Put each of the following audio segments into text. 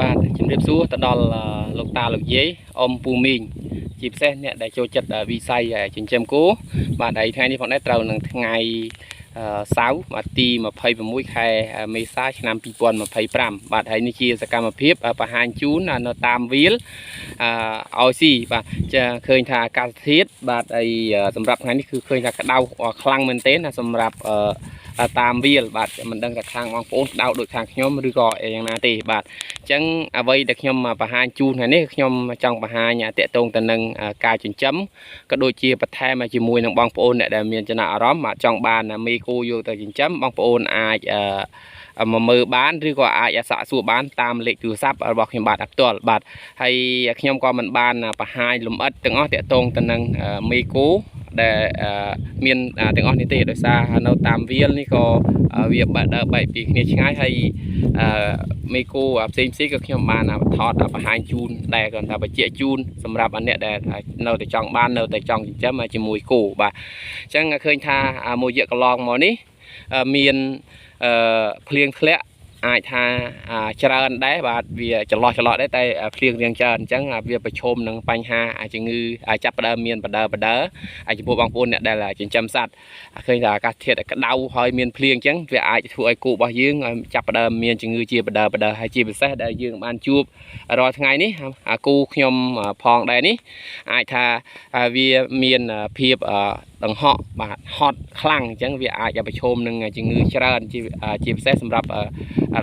បាទជំរាបសួរទៅដល់លោកតាលោកយាយអ៊ំពូមីងជាពិសេសអ្នកដែលចូលចិត្តវិស័យចិញ្ចឹមគោបាទហើយថ្ងៃនេះផងដែរត្រូវនឹងថ្ងៃសៅរ៍បាទទី26ខែមេសាឆ្នាំ2025បាទហើយនេះជាសកម្មភាពបង្ហាញជូននៅតាមវាលឲ្យស៊ីបាទចាឃើញថាអាកាសធាតុបាទហើយសម្រាប់ថ្ងៃនេះគឺឃើញថាក្តៅខ្លាំងមែនទែនណាសម្រាប់តាមវាលបាទមិនដឹងថាខាងបងប្អូនក្តៅដូចខាងខ្ញុំឬក៏យ៉ាងណាទេបាទអញ្ចឹងអ្វីដែលខ្ញុំបង្ហាញជូនថ្ងៃនេះខ្ញុំចង់បង្ហាញតាក់ទងទៅនឹងការចិញ្ចឹមក៏ដូចជាបន្ថែមជាមួយនឹងបងប្អូនអ្នកដែលមានចំណាប់អារម្មណ៍បាទចង់បានមេគោយកទៅចិញ្ចឹមបងប្អូនអាចមកមើលបានឬក៏អាចសាកសួរបានតាមលេខទូរស័ព្ទរបស់ខ្ញុំបាទផ្ទាល់បាទហើយខ្ញុំក៏មិនបានបង្ហាញលម្អិតទាំងអស់តាក់ទងទៅនឹងមេគោដែលមានទាំងអស់នេះទេដោយសារនៅតាមវាលនេះក៏វាបែកពីគ្នាឆ្ងាយហើយមេគោផ្សេងក៏ខ្ញុំបានថតបង្ហាញជូនដែរគាត់ថាបញ្ជាក់ជូនសម្រាប់អ្នកដែលនៅតែចង់បាននៅតែចង់ចិញ្ចឹមជាមួយគោបាទអញ្ចឹងឃើញថាមួយរយៈកន្លងមកនេះមានភ្លៀងធ្លាក់អាចថាច្រើនដែរបាទវាចន្លោះដែរតែភ្លៀងរៀងច្រើនអញ្ចឹងវាប្រឈមនឹងបញ្ហាជំងឺចាប់ផ្ដើមមានបដើចំពោះបងប្អូនអ្នកដែលចិញ្ចឹមសត្វឃើញថាអាកាសធាតុក្តៅហើយមានភ្លៀងអញ្ចឹងវាអាចធ្វើឲ្យគោរបស់យើងចាប់ផ្ដើមមានជំងឺជាបដើហើយជាពិសេសដែលយើងបានជួបរាល់ថ្ងៃនេះគោខ្ញុំផងដែរនេះអាចថាវាមានភាពដង្ហក់បាទហត់ខ្លាំងអញ្ចឹងវាអាចប្រឈមនឹងជំងឺច្រើនជាពិសេសសម្រាប់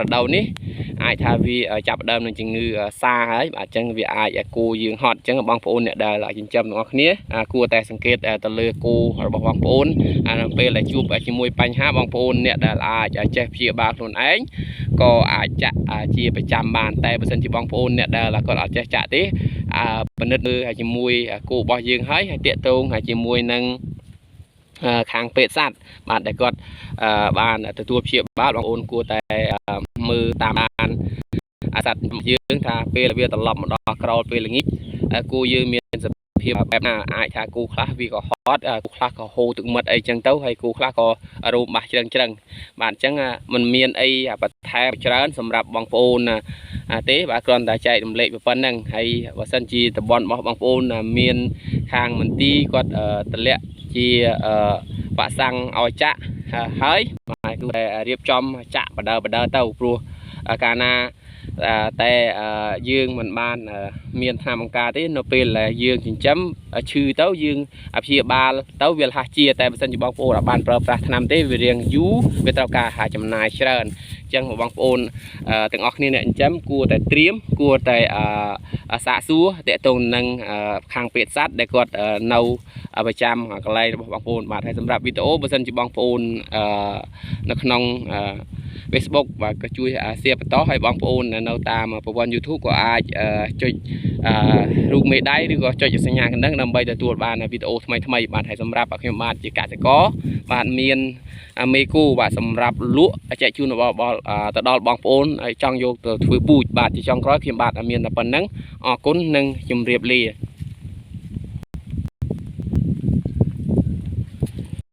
រដូវនេះអាចថាវាចាប់ផ្ដើមនឹងជំងឺសាហើយបាទអញ្ចឹងវាអាចគោយើងហត់អញ្ចឹងបងប្អូនអ្នកដែលចិញ្ចឹមទាំងអស់គ្នាគួរតែសង្កេតទៅលើគោរបស់បងប្អូនពេលដែលជួបជាមួយបញ្ហាបងប្អូនអ្នកដែលអាចចេះព្យាបាលខ្លួនឯងក៏អាចចាក់ជាប្រចាំបានតែបើសិនជាបងប្អូនអ្នកដែលគាត់អត់ចេះចាក់ទេពិនិត្យមើលជាមួយគោរបស់យើងហើយតាក់ទងជាមួយនឹងខាងពេទ្យសត្វបាទដែលគាត់បានទទួលព្យាបាលបងប្អូនគួរតែមើលតាមបានសត្វយើងថាពេលវាត្រឡប់មកដល់ក្រោលពេលល្ងាចគោយើងមានសភាពបែបណាអាចថាគោខ្លះវាក៏ហត់គោខ្លះក៏ហូរទឹកមាត់អីចឹងទៅហើយគោខ្លះក៏រោមបាសច្រឹងបាទអញ្ចឹងมันមានអីបន្ថែមច្រើនសម្រាប់បងប្អូនទេបាទគ្រាន់តែចែករំលែកប៉ុណ្្នឹងហើយបើសិនជាតំបន់របស់បងប្អូនមានខាងមន្ទីរគាត់តម្លាក់ជាបាក់សាំងឲ្យចាក់ហើយបាទគឺតែរៀបចំចាក់បដើទៅព្រោះកាលណាតែយើងមិនបានមានថ្នាំបង្ការទេនៅពេលដែលយើងចិញ្ចឹមឈឺទៅយើងព្យាបាលទៅវាលះជាតែបើសិនជាបងប្អូនបានប្រើប្រាស់ថ្នាំទេវារៀងយូរវាត្រូវការចំណាយច្រើនអញ្ចឹងបងប្អូនទាំងអស់គ្នាអ្នកចិញ្ចឹមគួរតែត្រៀមគួរតែសាកសួរតាក់ទងនឹងខាងពេទ្យសត្វដែលគាត់នៅប្រចាំកន្លែងរបស់បងប្អូនបាទហើយសម្រាប់វីដេអូបើសិនជាបងប្អូននៅក្នុង Facebook បាទក៏ជួយshareបន្តឲ្យបងប្អូននៅតាមប្រព័ន្ធ YouTube ក៏អាចចុចរូបមេដៃឬក៏ចុចសញ្ញាកណ្ដឹងដើម្បីទទួលបានវីដេអូថ្មីបាទហើយសម្រាប់ខ្ញុំបាទជាកសិករបាទមានមេគូបាទសម្រាប់លក់ចែកជូនទៅដល់បងប្អូនហើយចង់យកទៅធ្វើពូជបាទជាចុងក្រោយខ្ញុំបាទមានតែប៉ុណ្្នឹងអរគុណនិងជម្រាបលា